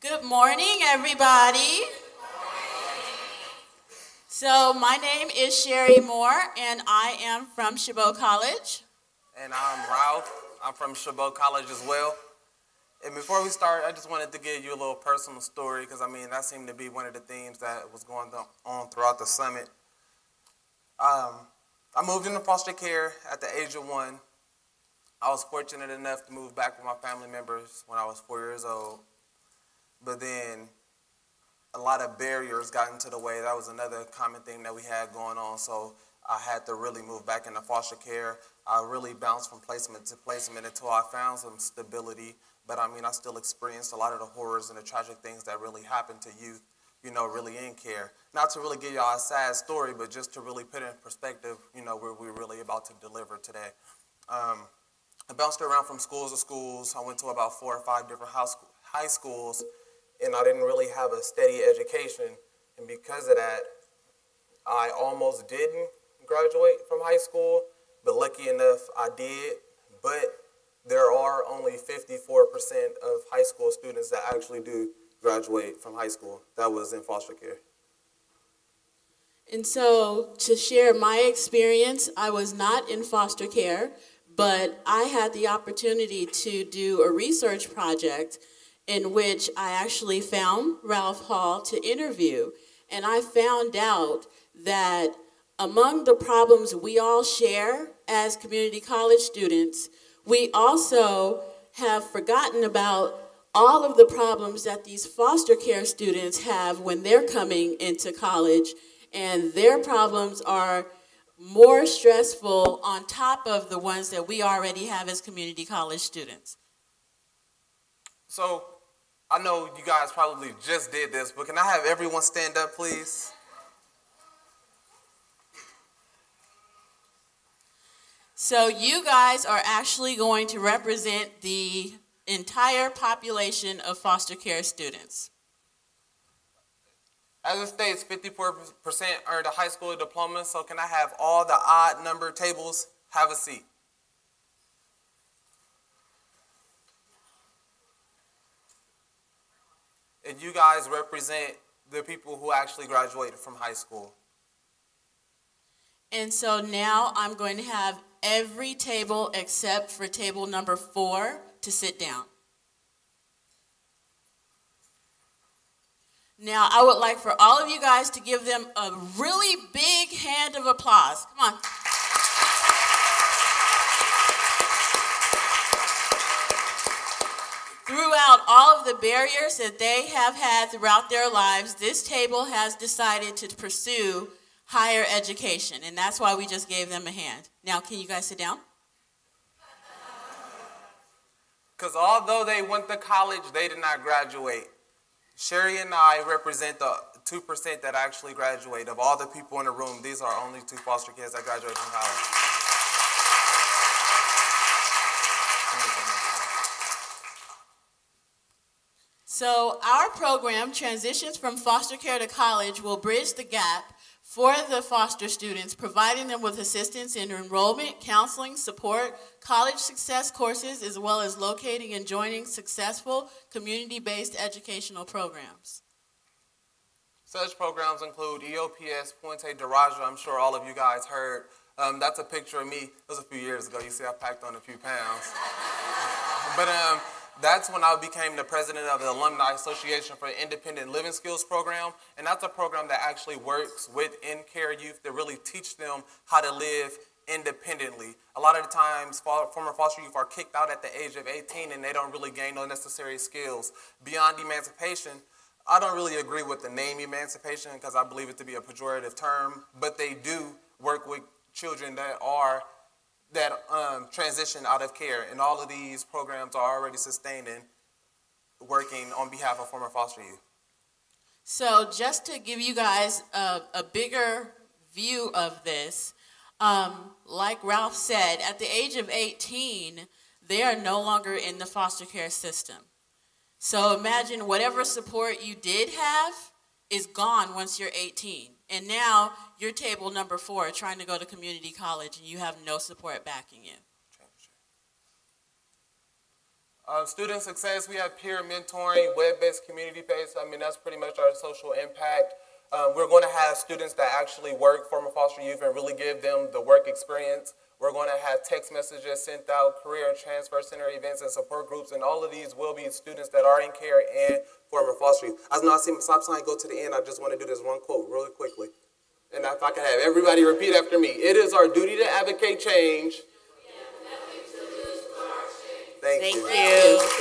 Good morning, everybody. So my name is Sherry Moore, and I am from Chabot College. And I'm Ralph. I'm from Chabot College as well. And before we start, I just wanted to give you a little personal story because, that seemed to be one of the themes that was going on throughout the summit. I moved into foster care at the age of 1. I was fortunate enough to move back with my family members when I was 4 years old. But then a lot of barriers got into the way. That was another common thing that we had going on. So I had to really move back into foster care. I really bounced from placement to placement until I found some stability. But I still experienced a lot of the horrors and the tragic things that really happen to youth, really in care. Not to really give y'all a sad story, but just to really put in perspective, where we're really about to deliver today. I bounced around from schools to schools. I went to about 4 or 5 different high schools. And I didn't really have a steady education, and because of that, I almost didn't graduate from high school, but lucky enough, I did. But there are only 54% of high school students that actually do graduate from high school. That was in foster care. And so, to share my experience, I was not in foster care, but I had the opportunity to do a research project in which I actually found Ralph Hall to interview. And I found out that among the problems we all share as community college students, we also have forgotten about all of the problems that these foster care students have when they're coming into college, and their problems are more stressful on top of the ones that we already have as community college students. So, I know you guys probably just did this, but can I have everyone stand up, please? So you guys are actually going to represent the entire population of foster care students. As it states, 54% earned a high school diploma, so can I have all the odd number tables have a seat? And you guys represent the people who actually graduated from high school. And so now I'm going to have every table except for table number 4 to sit down. Now I would like for all of you guys to give them a really big hand of applause. Come on. Throughout all of the barriers that they have had throughout their lives, this table has decided to pursue higher education, and that's why we just gave them a hand. Now, can you guys sit down? Because although they went to college, they did not graduate. Sherry and I represent the 2% that actually graduate. Of all the people in the room, these are only 2 foster kids that graduated from college. So our program, Transitions from Foster Care to College, will bridge the gap for the foster students, providing them with assistance in enrollment, counseling, support, college success courses, as well as locating and joining successful community-based educational programs. Such programs include EOPS, Puente de Raja. I'm sure all of you guys heard. That's a picture of me. It was a few years ago. You see I packed on a few pounds. But that's when I became the president of the Alumni Association for the Independent Living Skills Program. And that's a program that actually works with in-care youth to really teach them how to live independently. A lot of the times, former foster youth are kicked out at the age of 18 and they don't really gain no necessary skills. Beyond emancipation, I don't really agree with the name emancipation because I believe it to be a pejorative term, but they do work with children that transition out of care, and all of these programs are already sustaining, working on behalf of former foster youth. So just to give you guys a bigger view of this, like Ralph said, at the age of 18, they are no longer in the foster care system. So imagine whatever support you did have is gone once you're 18. And now you're table number 4 trying to go to community college and you have no support backing you. Student success, we have peer mentoring, web-based community-based. I mean, that's pretty much our social impact. We're going to have students that actually work former foster youth and really give them the work experience. We're going to have text messages sent out, career and transfer center events and support groups, and all of these will be students that are in care and former foster youth. I know I see my stop sign go to the end. I just want to do this one quote really quickly. And if I can have everybody repeat after me. It is our duty to advocate change. Thank you. Thank you.